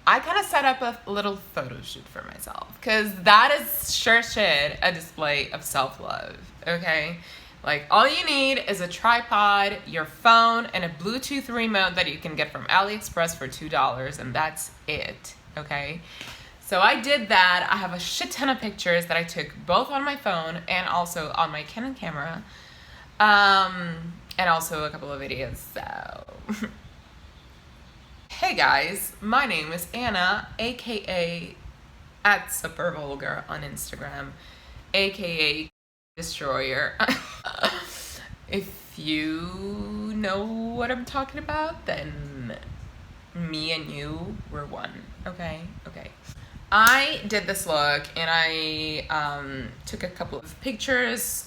I kind of set up a little photo shoot for myself, because that is sure shit a display of self-love, okay? Like, all you need is a tripod, your phone, and a Bluetooth remote that you can get from AliExpress for $2, and that's it, okay? So I did that. I have a shit ton of pictures that I took both on my phone and also on my Canon camera, and also a couple of videos, so... Hey guys, my name is Anna, aka @SUPERVULGAR on Instagram, aka Destroyer. If you know what I'm talking about, then me and you were one, okay? Okay. I did this look and I took a couple of pictures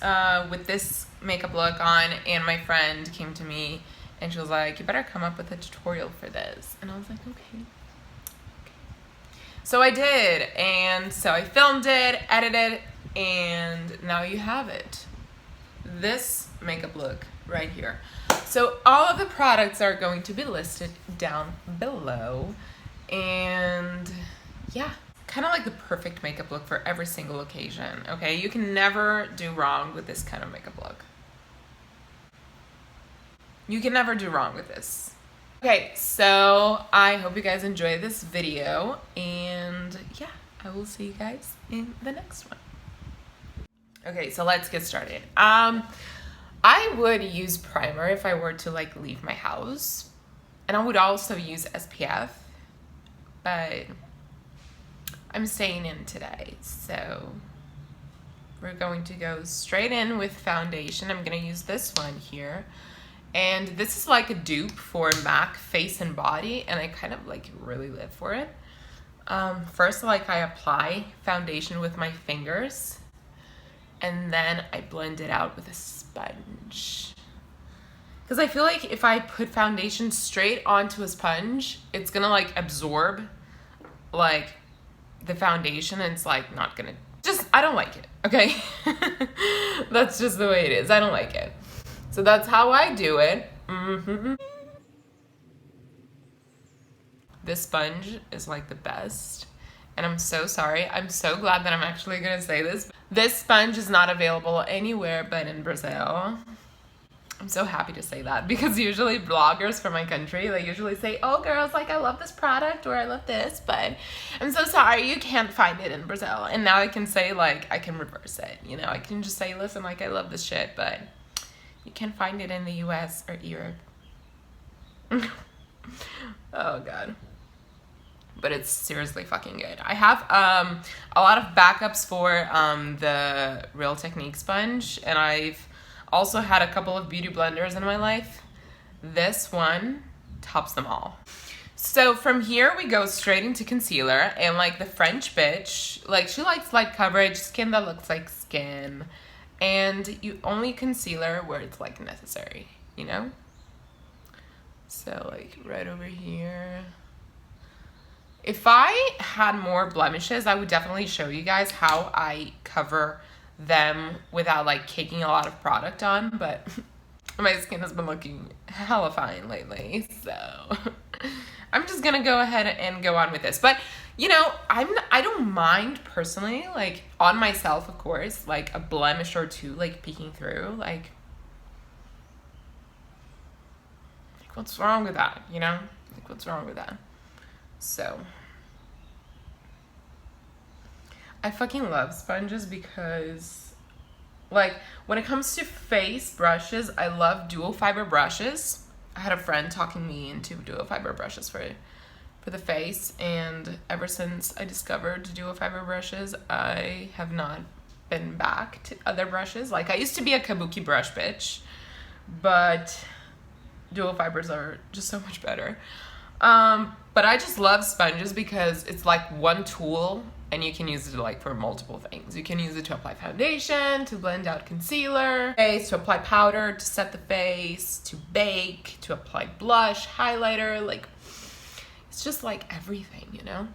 with this makeup look on, and my friend came to me and she was like, you better come up with a tutorial for this. And I was like, okay. So I did, and so I filmed it, edited, and now you have it. This makeup look right here. So all of the products are going to be listed down below, and yeah, kind of like the perfect makeup look for every single occasion, okay? You can never do wrong with this kind of makeup look. You can never do wrong with this. Okay, so I hope you guys enjoy this video, and yeah, I will see you guys in the next one. Okay, so let's get started. I would use primer if I were to like leave my house, and I would also use SPF, but I'm staying in today, so we're going to go straight in with foundation. I'm gonna use this one here. And this is like a dupe for MAC Face and Body, and I kind of like really live for it. First, like, I apply foundation with my fingers, and then I blend it out with a sponge. Because I feel like if I put foundation straight onto a sponge, it's gonna like absorb like the foundation, and it's like not gonna, I don't like it, okay? That's just the way it is. I don't like it. So that's how I do it. This sponge is like the best. And I'm so sorry. I'm so glad that I'm actually gonna say this. This sponge is not available anywhere but in Brazil. I'm so happy to say that, because usually bloggers from my country, they usually say, oh girls, like I love this product or I love this, but I'm so sorry, you can't find it in Brazil. And now I can say, like, I can reverse it. You know, I can just say, listen, like I love this shit, but you can find it in the US or Europe. Oh god. But it's seriously fucking good. I have a lot of backups for the Real Technique sponge, and I've also had a couple of beauty blenders in my life. This one tops them all. So from here we go straight into concealer, and like the French bitch, like she likes light coverage, skin that looks like skin. And you only concealer where it's like necessary, you know? So like right over here. If I had more blemishes, I would definitely show you guys how I cover them without like caking a lot of product on, but my skin has been looking hella fine lately, so I'm just gonna go ahead and go on with this. But you know, I don't mind personally, like on myself, of course, like a blemish or two like peeking through, like what's wrong with that, you know? Like what's wrong with that? So I fucking love sponges because like when it comes to face brushes, I love dual fiber brushes. I had a friend talking me into dual fiber brushes for the face, and ever since I discovered dual fiber brushes, I have not been back to other brushes. Like I used to be a kabuki brush bitch, but dual fibers are just so much better. But I just love sponges because it's like one tool, and you can use it like for multiple things. You can use it to apply foundation, to blend out concealer, face, to apply powder, to set the face, to bake, to apply blush, highlighter, like it's just like everything, you know?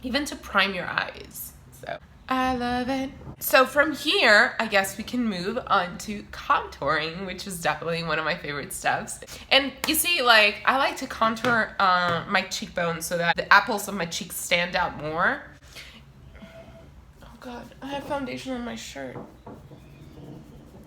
Even to prime your eyes. So I love it. So from here, I guess we can move on to contouring, which is definitely one of my favorite steps. And you see, like, I like to contour my cheekbones so that the apples of my cheeks stand out more. Oh God, I have foundation on my shirt.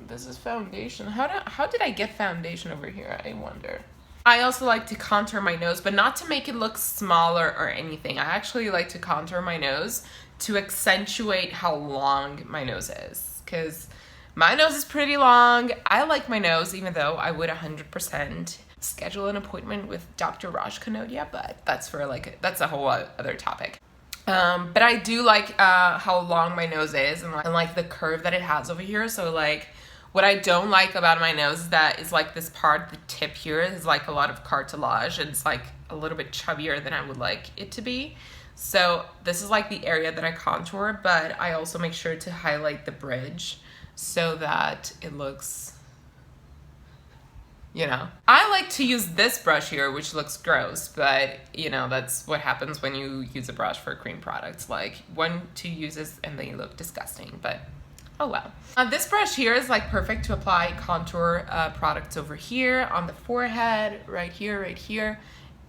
This is foundation. How did I get foundation over here, I wonder? I also like to contour my nose, but not to make it look smaller or anything. I actually like to contour my nose to accentuate how long my nose is, because my nose is pretty long. I like my nose, even though I would 100% schedule an appointment with Dr. 𝘱𝘰𝘥𝘵𝘥, but that's a whole other topic. But I do like how long my nose is, and like the curve that it has over here. So like, what I don't like about my nose is that is like this part, the tip here is like a lot of cartilage, and it's like a little bit chubbier than I would like it to be. So this is like the area that I contour, but I also make sure to highlight the bridge so that it looks, you know. I like to use this brush here, which looks gross, but you know, that's what happens when you use a brush for cream products. Like 1-2 uses and they look disgusting, but oh well. This brush here is like perfect to apply contour products over here on the forehead, right here,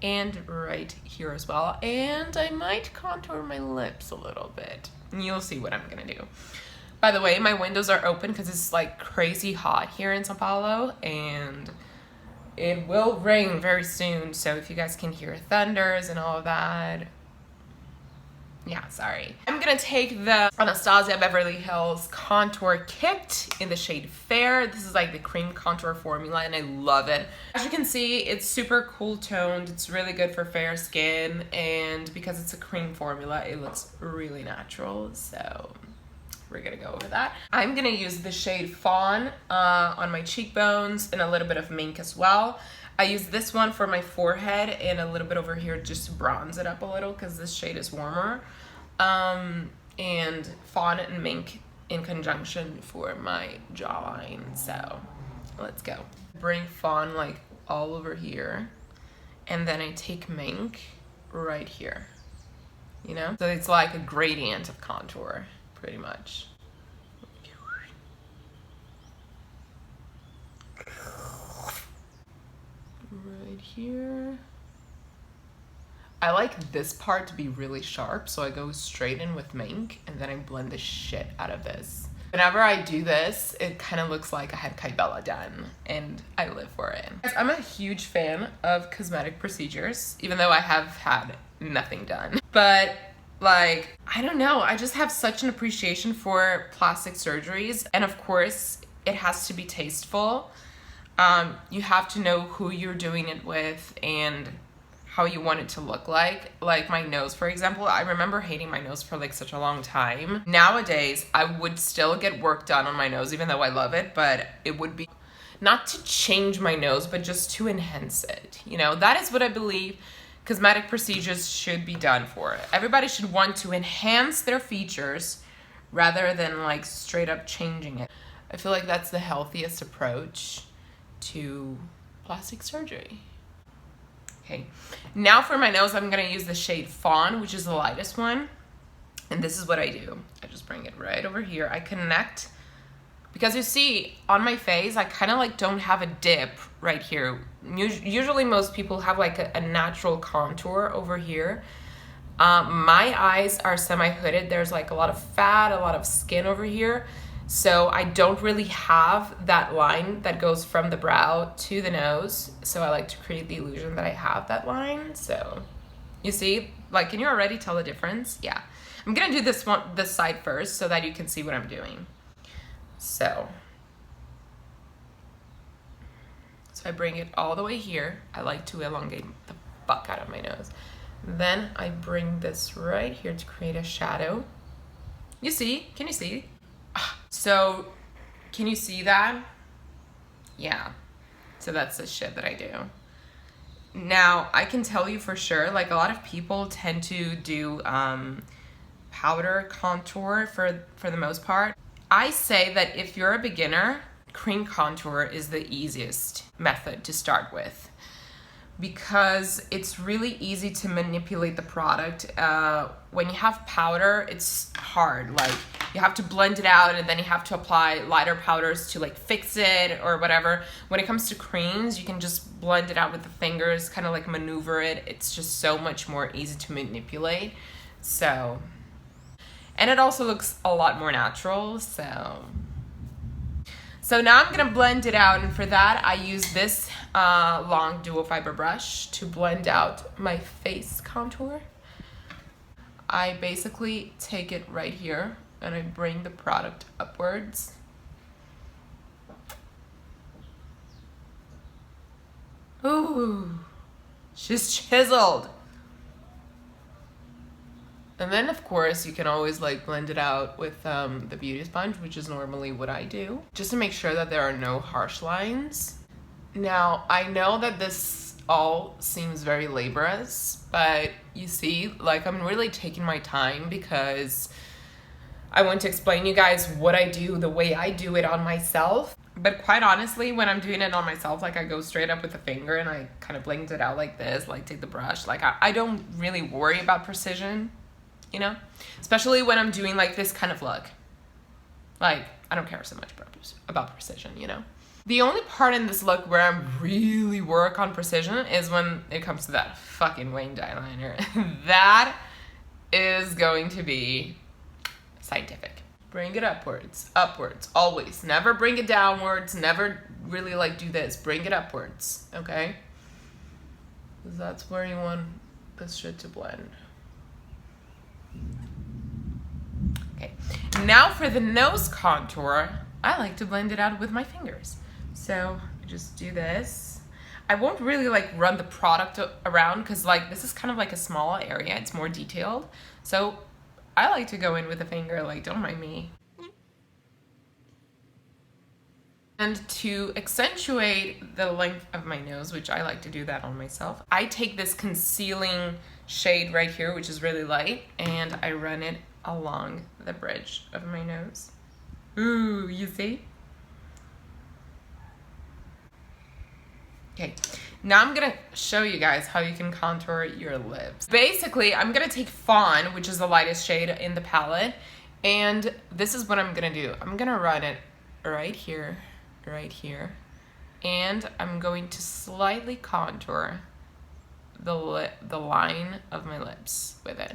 and right here as well. And I might contour my lips a little bit. You'll see what I'm gonna do. By the way, my windows are open because it's like crazy hot here in Sao Paulo, and it will rain very soon. So if you guys can hear thunders and all of that, yeah, sorry. I'm gonna take the Anastasia Beverly Hills contour kit in the shade Fair. This is like the cream contour formula, and I love it. As you can see, it's super cool toned. It's really good for fair skin, and because it's a cream formula, it looks really natural. So we're gonna go over that. I'm gonna use the shade Fawn on my cheekbones and a little bit of mink as well. I use this one for my forehead and a little bit over here just to bronze it up a little because this shade is warmer. And Fawn and Mink in conjunction for my jawline. So let's go. Bring Fawn like all over here, and then I take Mink right here, you know? So it's like a gradient of contour, pretty much. Right here. I like this part to be really sharp, so I go straight in with Mink, and then I blend the shit out of this. Whenever I do this, it kind of looks like I had Kybella done, and I live for it. I'm a huge fan of cosmetic procedures, even though I have had nothing done. But like, I don't know, I just have such an appreciation for plastic surgeries, and of course, it has to be tasteful. You have to know who you're doing it with and how you want it to look like. Like my nose, for example, I remember hating my nose for like such a long time. Nowadays, I would still get work done on my nose, even though I love it, but it would be not to change my nose, but just to enhance it. You know, that is what I believe cosmetic procedures should be done for. Everybody should want to enhance their features rather than like straight up changing it. I feel like that's the healthiest approach to plastic surgery. Okay, now for my nose, I'm gonna use the shade Fawn, which is the lightest one. And this is what I do. I just bring it right over here. I connect, because you see on my face, I kind of like don't have a dip right here. Usually most people have like a natural contour over here. My eyes are semi-hooded. There's like a lot of fat, a lot of skin over here. So I don't really have that line that goes from the brow to the nose. So I like to create the illusion that I have that line. So you see, like, can you already tell the difference? Yeah. I'm gonna do this side first so that you can see what I'm doing. So I bring it all the way here. I like to elongate the fuck out of my nose. Then I bring this right here to create a shadow. You see? Can you see? So, can you see that? Yeah. So that's the shit that I do. Now, I can tell you for sure, like a lot of people tend to do powder contour for the most part. I say that if you're a beginner, cream contour is the easiest method to start with. because it's really easy to manipulate the product. When you have powder, it's hard. Like, you have to blend it out and then you have to apply lighter powders to like fix it or whatever. When it comes to creams, you can just blend it out with the fingers, kind of like maneuver it. It's just so much more easy to manipulate. So, and it also looks a lot more natural, so now I'm gonna blend it out, and for that I use this long dual fiber brush to blend out my face contour. I basically take it right here and I bring the product upwards. Ooh, she's chiseled. And then, of course, you can always like blend it out with the beauty sponge, which is normally what I do, just to make sure that there are no harsh lines. Now, I know that this all seems very laborious, but you see, like, I'm really taking my time because I want to explain you guys what I do the way I do it on myself. But quite honestly, when I'm doing it on myself, like, I go straight up with the finger and I kind of blend it out like this, like take the brush. Like, I don't really worry about precision, you know, especially when I'm doing like this kind of look. Like, I don't care so much about precision, you know. The only part in this look where I really work on precision is when it comes to that fucking winged eyeliner. That is going to be scientific. Bring it upwards, always. Never bring it downwards, never really like do this. Bring it upwards, okay? Because that's where you want this shit to blend. Okay, now for the nose contour, I like to blend it out with my fingers. So just do this. I won't really like run the product around because like this is kind of like a small area, it's more detailed. So I like to go in with a finger, like, don't mind me. And to accentuate the length of my nose, which I like to do that on myself, I take this concealing shade right here, which is really light, and I run it along the bridge of my nose. Ooh, you see? Okay, now I'm gonna show you guys how you can contour your lips. Basically, I'm gonna take Fawn, which is the lightest shade in the palette, and this is what I'm gonna do. I'm gonna run it right here, and I'm going to slightly contour the line of my lips with it.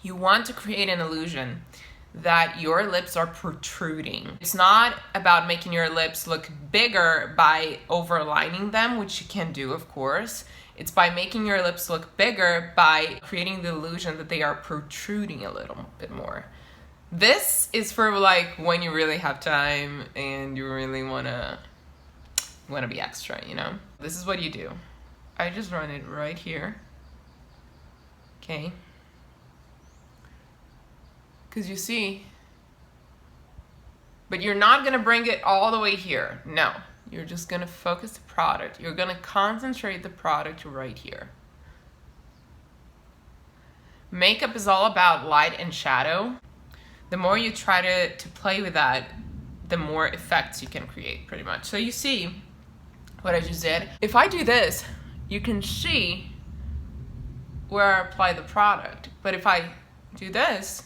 You want to create an illusion that your lips are protruding. It's not about making your lips look bigger by overlining them, which you can do, of course. It's by making your lips look bigger by creating the illusion that they are protruding a little bit more. This is for like when you really have time and you really wanna be extra, you know? This is what you do. I just run it right here, okay? Because you see, but you're not gonna bring it all the way here. No, you're just gonna focus the product. You're gonna concentrate the product right here. Makeup is all about light and shadow. The more you try to play with that, the more effects you can create, pretty much. So you see what I just did. If I do this, you can see where I apply the product. But if I do this,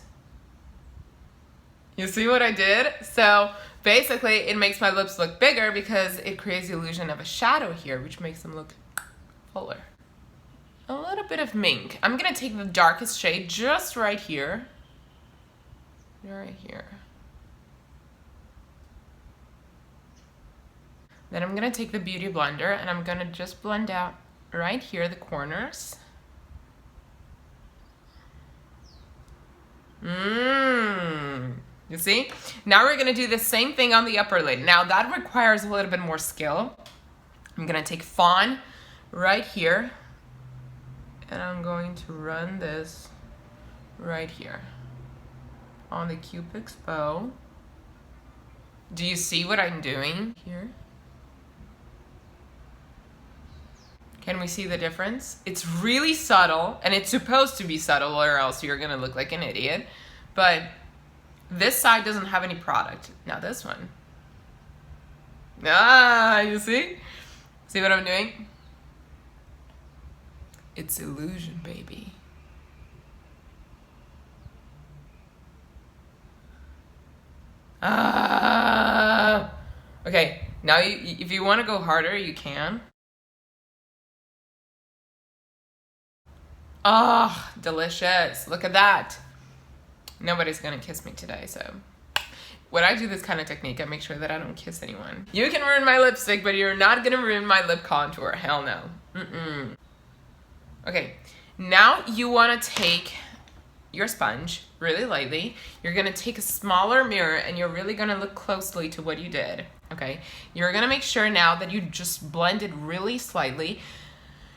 you see what I did? So basically it makes my lips look bigger because it creates the illusion of a shadow here, which makes them look fuller. A little bit of mink. I'm gonna take the darkest shade just right here. Right here. Then I'm gonna take the Beauty Blender and I'm gonna just blend out right here the corners. You see? Now we're gonna do the same thing on the upper lid. Now that requires a little bit more skill. I'm gonna take Fawn right here and I'm going to run this right here on the Cupid's bow. Do you see what I'm doing here? Can we see the difference? It's really subtle, and it's supposed to be subtle or else you're gonna look like an idiot. But this side doesn't have any product. Now this one. Ah, you see? See what I'm doing? It's illusion, baby. Okay, now if you want to go harder, you can. Oh, delicious. Look at that. Nobody's gonna kiss me today, so when I do this kind of technique, I make sure that I don't kiss anyone. You can ruin my lipstick, but you're not gonna ruin my lip contour. Hell no. Okay, now you wanna take your sponge really lightly. You're gonna take a smaller mirror and you're really gonna look closely to what you did, okay? You're gonna make sure now that you just blend it really slightly.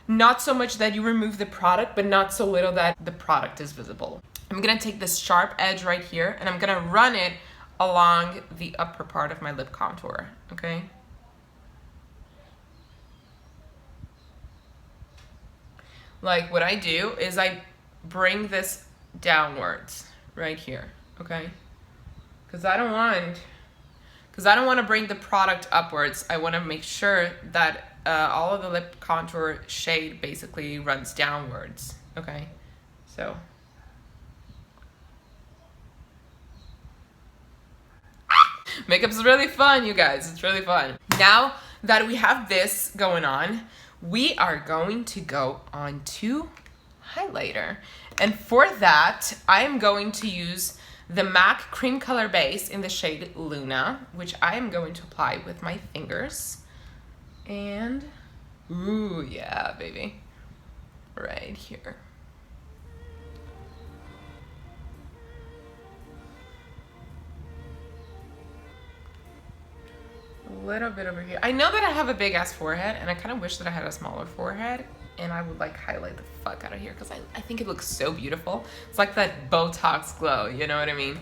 Not so much that you remove the product, but not so little that the product is visible. I'm gonna take this sharp edge right here and I'm gonna run it along the upper part of my lip contour, okay? Like what I do is I bring this downwards right here, okay? Because I don't want to bring the product upwards. I want to make sure that all of the lip contour shade basically runs downwards, okay? So makeup's really fun, you guys. It's really fun. Now that we have this going on, we are going to go on to highlighter. And for that, I am going to use the MAC cream color base in the shade Luna, which I am going to apply with my fingers. And, ooh, yeah, baby. Right here. A little bit over here. I know that I have a big ass forehead and I kind of wish that I had a smaller forehead, and I would like highlight the fuck out of here because I think it looks so beautiful. It's like that Botox glow, you know what I mean?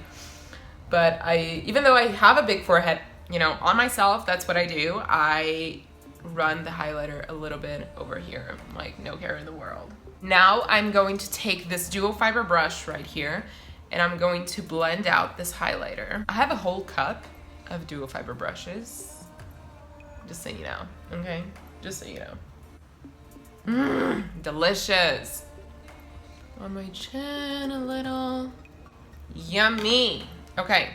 But even though I have a big forehead, you know, on myself, that's what I do. I run the highlighter a little bit over here, like no care in the world. Now I'm going to take this dual fiber brush right here and I'm going to blend out this highlighter. I have a whole cup of dual fiber brushes, just so you know, okay? Just so you know. Delicious. On my chin a little. Yummy. Okay,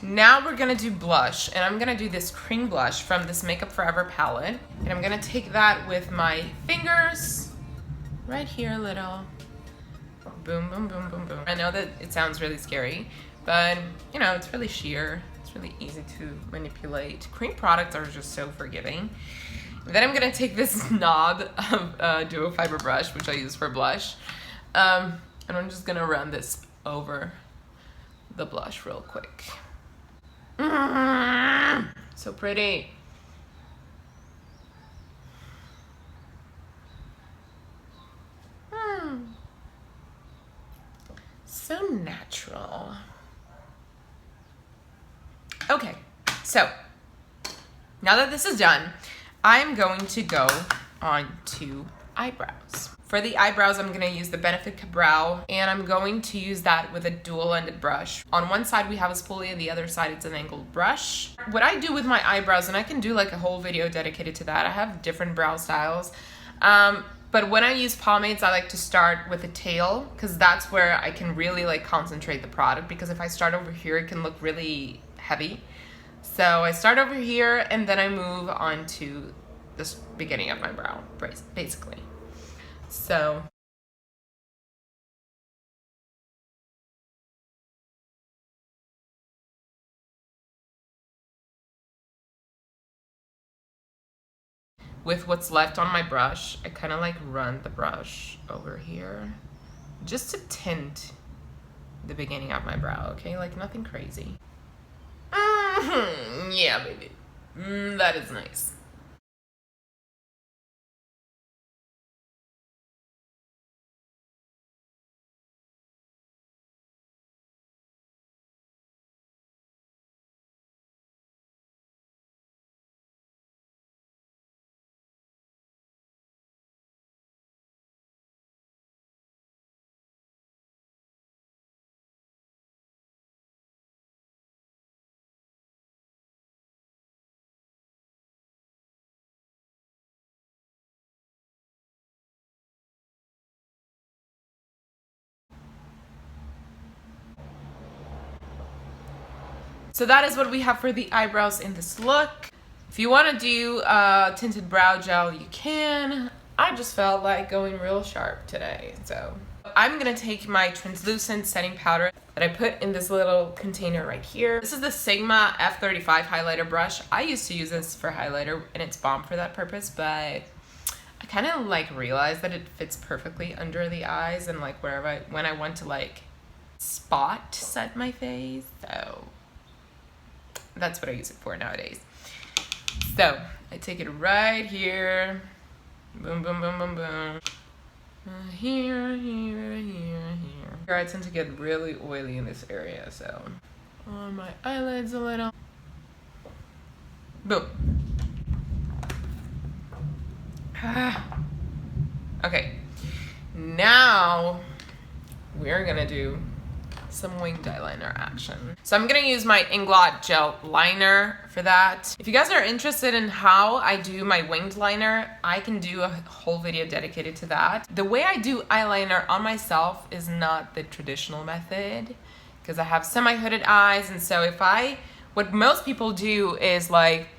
now we're gonna do blush, and I'm gonna do this cream blush from this Makeup Forever palette, and I'm gonna take that with my fingers right here a little. Boom, boom, boom, boom, boom. I know that it sounds really scary, but you know, it's really sheer. It's really easy to manipulate. Cream products are just so forgiving. Then I'm gonna take this knob of dual fiber brush, which I use for blush, and I'm just gonna run this over the blush real quick. So pretty. So natural. Okay, so now that this is done, I'm going to go on to eyebrows. For the eyebrows, I'm gonna use the Benefit Brow, and I'm going to use that with a dual-ended brush. On one side, we have a spoolie, and the other side, it's an angled brush. What I do with my eyebrows, and I can do like a whole video dedicated to that, I have different brow styles. But when I use pomades, I like to start with the tail, because that's where I can really like concentrate the product, because if I start over here, it can look really heavy. So I start over here, and then I move on to the beginning of my brow, basically. So with what's left on my brush, I kind of like run the brush over here just to tint the beginning of my brow, okay? Like nothing crazy. Yeah, baby. That is nice. So that is what we have for the eyebrows in this look. If you want to do tinted brow gel, you can. I just felt like going real sharp today, so I'm gonna take my translucent setting powder that I put in this little container right here. This is the Sigma F35 highlighter brush. I used to use this for highlighter and it's bomb for that purpose, but I kind of like realized that it fits perfectly under the eyes and like wherever when I want to like spot set my face. So that's what I use it for nowadays. So I take it right here. Boom, boom, boom, boom, boom. Here. I tend to get really oily in this area, so on my eyelids a little. Boom. Okay, now we're gonna do some winged eyeliner action. So I'm gonna use my Inglot gel liner for that. If you guys are interested in how I do my winged liner, I can do a whole video dedicated to that. The way I do eyeliner on myself is not the traditional method because I have semi-hooded eyes, and so what most people do is like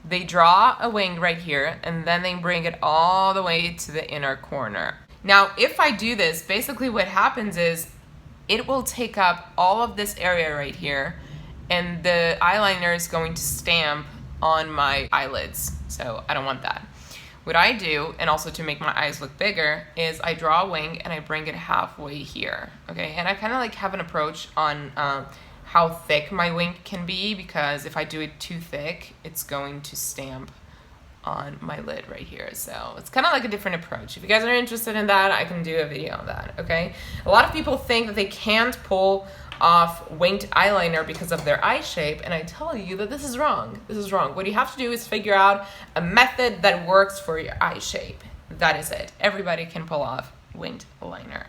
they draw a wing right here and then they bring it all the way to the inner corner. Now, if I do this, basically what happens is it will take up all of this area right here and the eyeliner is going to stamp on my eyelids. So I don't want that. What I do, and also to make my eyes look bigger, is I draw a wing and I bring it halfway here. Okay, and I kind of like have an approach on how thick my wing can be, because if I do it too thick, it's going to stamp on my lid right here. So it's kind of like a different approach. If you guys are interested in that, I can do a video on that, okay? A lot of people think that they can't pull off winged eyeliner because of their eye shape, and I tell you that this is wrong. This is wrong. What you have to do is figure out a method that works for your eye shape. That is it. Everybody can pull off winged liner.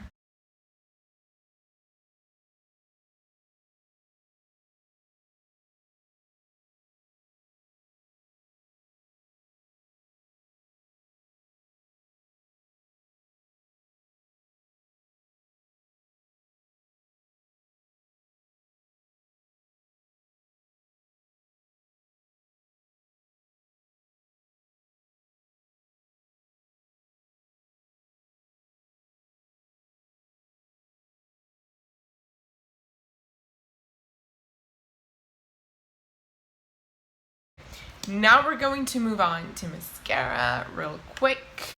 Now we're going to move on to mascara real quick.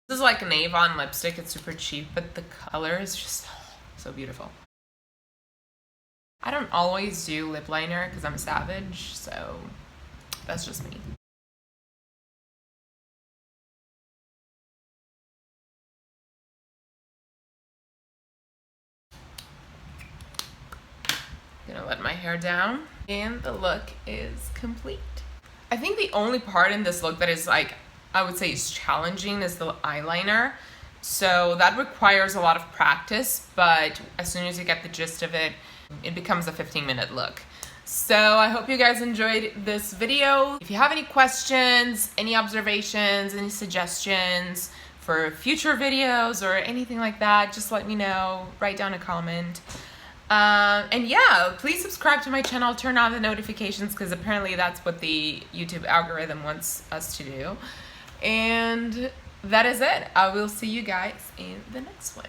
This is like an Avon lipstick. It's super cheap, but the color is just so beautiful. I don't always do lip liner because I'm a savage, so that's just me. Gonna let my hair down, and the look is complete. I think the only part in this look that is like, I would say is challenging is the eyeliner. So that requires a lot of practice, but as soon as you get the gist of it, it becomes a 15-minute look. So I hope you guys enjoyed this video. If you have any questions, any observations, any suggestions for future videos or anything like that, just let me know. Write down a comment. And yeah, please subscribe to my channel, turn on the notifications, because apparently that's what the YouTube algorithm wants us to do. And that is it. I will see you guys in the next one.